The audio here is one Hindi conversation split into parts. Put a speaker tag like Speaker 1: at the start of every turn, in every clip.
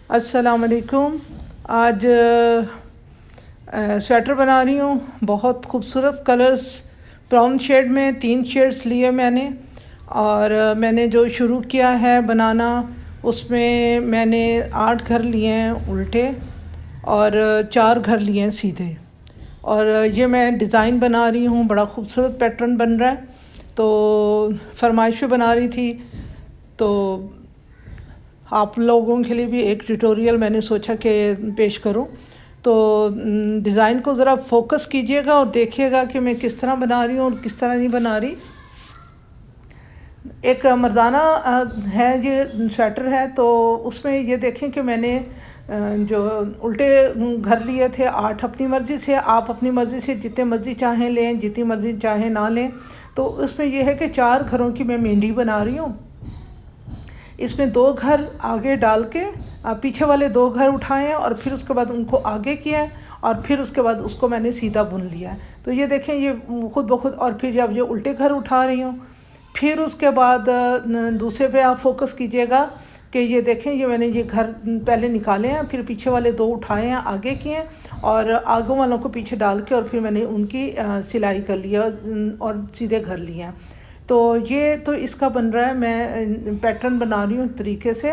Speaker 1: अस्सलाम वालेकुम। आज स्वेटर बना रही हूँ। बहुत खूबसूरत कलर्स, ब्राउन शेड में 3 शेड्स लिए मैंने। और मैंने जो शुरू किया है बनाना, उसमें मैंने 8 घर लिए हैं उल्टे और 4 घर लिए हैं सीधे। और ये मैं डिज़ाइन बना रही हूँ, बड़ा खूबसूरत पैटर्न बन रहा है। तो फरमाइश पे बना रही थी, तो आप लोगों के लिए भी एक ट्यूटोरियल मैंने सोचा कि पेश करूं। तो डिज़ाइन को ज़रा फोकस कीजिएगा और देखिएगा कि मैं किस तरह बना रही हूँ और किस तरह नहीं बना रही। एक मर्दाना है, ये स्वेटर है, तो उसमें ये देखें कि मैंने जो उल्टे घर लिए थे 8 अपनी मर्ज़ी से। आप अपनी मर्ज़ी से जितने मर्ज़ी चाहें लें, जितनी मर्ज़ी चाहें ना लें। तो उसमें यह है कि 4 घरों की मैं मेहंदी बना रही हूँ। इसमें 2 घर आगे डाल के पीछे वाले 2 घर उठाए हैं और फिर उसके बाद उनको आगे किया है और फिर उसके बाद उसको मैंने सीधा बुन लिया है। तो ये देखें, ये खुद ब खुद। और फिर जब ये उल्टे घर उठा रही हूँ, फिर उसके बाद दूसरे पे आप फोकस कीजिएगा कि ये देखें, ये मैंने ये घर पहले निकाले हैं, फिर पीछे वाले 2 उठाए हैं, आगे किए हैं और आगे वालों को पीछे डाल के और फिर मैंने उनकी सिलाई कर लिया और सीधे घर लिए हैं। तो ये तो इसका बन रहा है। मैं पैटर्न बना रही हूँ तरीके से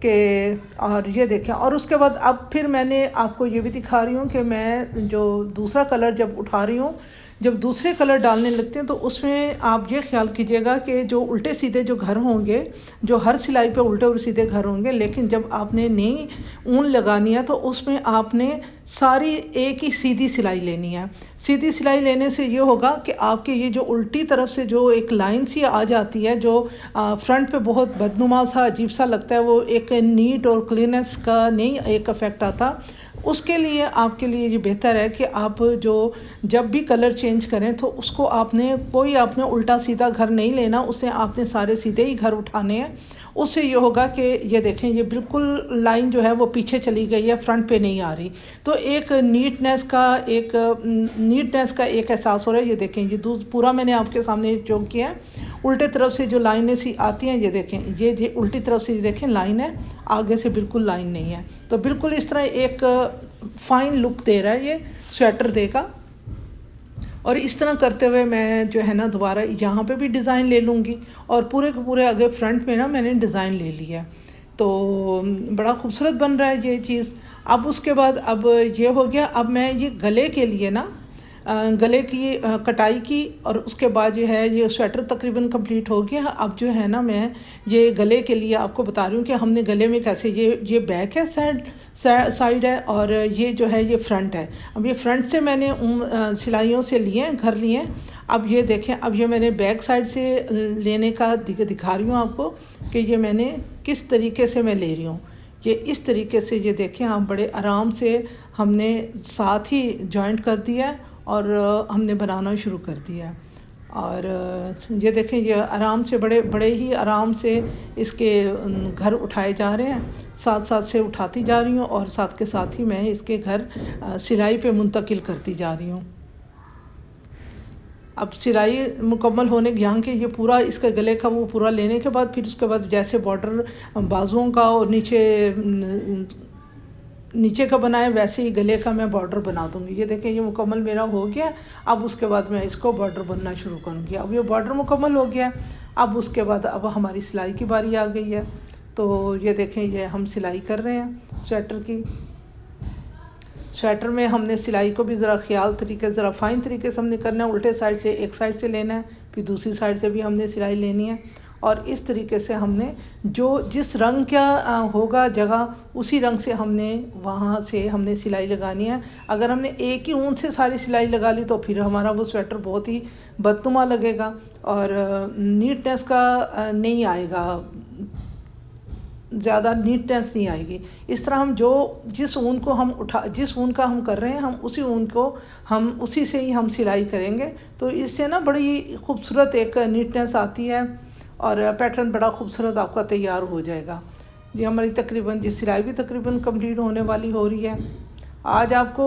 Speaker 1: कि, और ये देखें। और उसके बाद अब फिर मैंने आपको ये भी दिखा रही हूँ कि मैं जो दूसरा कलर जब उठा रही हूँ, जब दूसरे कलर डालने लगते हैं तो उसमें आप ये ख्याल कीजिएगा कि जो उल्टे सीधे जो घर होंगे, जो हर सिलाई पे उल्टे और सीधे घर होंगे, लेकिन जब आपने नई ऊन लगानी है तो उसमें आपने सारी एक ही सीधी सिलाई लेनी है। सीधी सिलाई लेने से ये होगा कि आपके ये जो उल्टी तरफ से जो एक लाइन सी आ जाती है, जो फ्रंट पे बहुत बदनुमा सा अजीब सा लगता है, वो एक नीट और क्लीननेस का नहीं एक इफ़ेक्ट आता। उसके लिए आपके लिए ये बेहतर है कि आप जो जब भी कलर चेंज करें तो उसको आपने उल्टा सीधा घर नहीं लेना, उससे आपने सारे सीधे ही घर उठाने हैं। उससे ये होगा कि ये देखें, ये बिल्कुल लाइन जो है वो पीछे चली गई है, फ्रंट पे नहीं आ रही। तो एक नीटनेस का एक एहसास हो रहा है। ये देखें, ये पूरा मैंने आपके सामने जो किया है, उल्टे तरफ से जो लाइनें सी आती हैं, ये देखें, ये उल्टी तरफ से देखें लाइन है, आगे से बिल्कुल लाइन नहीं है। तो बिल्कुल इस तरह एक फ़ाइन लुक दे रहा है, ये स्वेटर देगा। और इस तरह करते हुए मैं जो है ना दोबारा यहाँ पे भी डिज़ाइन ले लूँगी और पूरे के पूरे आगे फ्रंट में ना मैंने डिज़ाइन ले लिया है। तो बड़ा खूबसूरत बन रहा है ये चीज़। अब उसके बाद अब ये हो गया। अब मैं ये गले के लिए ना गले की कटाई की और उसके बाद जो है ये स्वेटर तकरीबन कंप्लीट हो गया। अब जो है ना मैं ये गले के लिए आपको बता रही हूँ कि हमने गले में कैसे, ये बैक है, साइड है, और ये जो है ये फ्रंट है। अब ये फ्रंट से मैंने सिलाइयों से लिए हैं, घर लिए हैं। अब ये देखें, अब ये मैंने बैक साइड से लेने का दिखा रही हूँ आपको कि ये मैंने किस तरीके से मैं ले रही हूँ। ये इस तरीके से, ये देखें आप, बड़े आराम से हमने साथ ही जॉइंट कर दिया है और हमने बनाना शुरू कर दिया है। और ये देखें, ये आराम से बड़े बड़े ही आराम से इसके घर उठाए जा रहे हैं। साथ साथ से उठाती जा रही हूँ और साथ के साथ ही मैं इसके घर सिलाई पे मुंतकिल करती जा रही हूँ। अब सिलाई मुकम्मल होने यहाँ के, ये पूरा इसके गले का वो पूरा लेने के बाद फिर उसके बाद जैसे बॉर्डर बाजुओं का और नीचे का बनाए, वैसे ही गले का मैं बॉर्डर बना दूँगी। ये देखें, ये मुकम्मल मेरा हो गया। अब उसके बाद मैं इसको बॉर्डर बनना शुरू करूँगी। अब ये बॉर्डर मुकम्मल हो गया। अब उसके बाद अब हमारी सिलाई की बारी आ गई है। तो ये देखें, ये हम सिलाई कर रहे हैं स्वेटर की। स्वेटर में हमने सिलाई को भी ज़रा ज़रा फ़ाइन तरीके से हमने करना है। उल्टे साइड से एक साइड से लेना है, फिर दूसरी साइड से भी हमने सिलाई लेनी है। और इस तरीके से हमने जिस रंग का होगा जगह, उसी रंग से वहाँ से हमने सिलाई लगानी है। अगर हमने एक ही ऊन से सारी सिलाई लगा ली तो फिर हमारा वो स्वेटर बहुत ही बदनुमा लगेगा और नीटनेस का नहीं आएगा, ज़्यादा नीटनेस नहीं आएगी। इस तरह हम जिस ऊन का हम कर रहे हैं, हम उसी से ही हम सिलाई करेंगे। तो इससे ना बड़ी खूबसूरत एक नीटनेस आती है और पैटर्न बड़ा खूबसूरत आपका तैयार हो जाएगा। जी, हमारी तकरीबन सिलाई भी तकरीबन कंप्लीट होने वाली हो रही है। आज आपको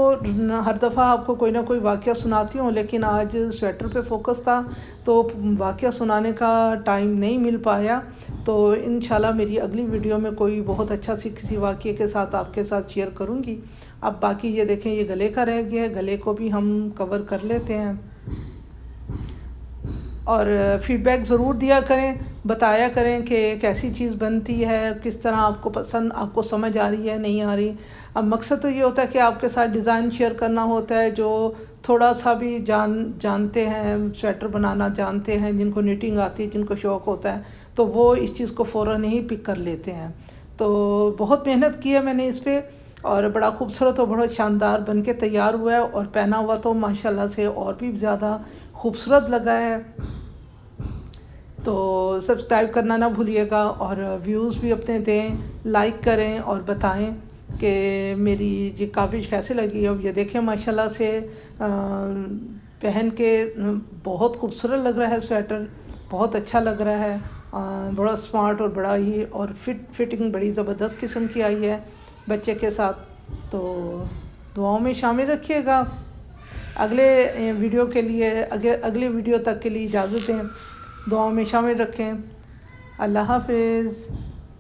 Speaker 1: हर दफ़ा आपको कोई ना कोई वाक़या सुनाती हूँ, लेकिन आज स्वेटर पे फोकस था तो वाक़या सुनाने का टाइम नहीं मिल पाया। तो इंशाल्लाह मेरी अगली वीडियो में कोई बहुत अच्छा सी किसी वाक़ये के साथ आपके साथ शेयर करूँगी। अब बाकी ये देखें, ये गले का रह गया है, गले को भी हम कवर कर लेते हैं। और फ़ीडबैक ज़रूर दिया करें, बताया करें कि कैसी चीज़ बनती है, किस तरह आपको पसंद, आपको समझ आ रही है नहीं आ रही। अब मकसद तो ये होता है कि आपके साथ डिज़ाइन शेयर करना होता है, जो थोड़ा सा भी जानते हैं, स्वेटर बनाना जानते हैं, जिनको निटिंग आती है, जिनको शौक़ होता है, तो वो इस चीज़ को फ़ौरन ही पिक कर लेते हैं। तो बहुत मेहनत की है मैंने इस पर, और बड़ा खूबसूरत और बड़ा शानदार बन के तैयार हुआ है, और पहना हुआ तो माशाल्लाह से और भी ज़्यादा खूबसूरत लगा है। तो सब्सक्राइब करना ना भूलिएगा, और व्यूज़ भी अपने दें, लाइक करें और बताएं कि मेरी ये काविश कैसे लगी। अब ये देखें माशाल्लाह से पहन के बहुत खूबसूरत लग रहा है स्वेटर, बहुत अच्छा लग रहा है, बड़ा स्मार्ट और बड़ा ही, और फिटिंग बड़ी ज़बरदस्त किस्म की आई है बच्चे के साथ। तो दुआओं में शामिल रखिएगा। अगले वीडियो के लिए, अगले वीडियो तक के लिए इजाज़त दें, दुआओं में शामिल रखें। अल्लाह हाफ़िज़।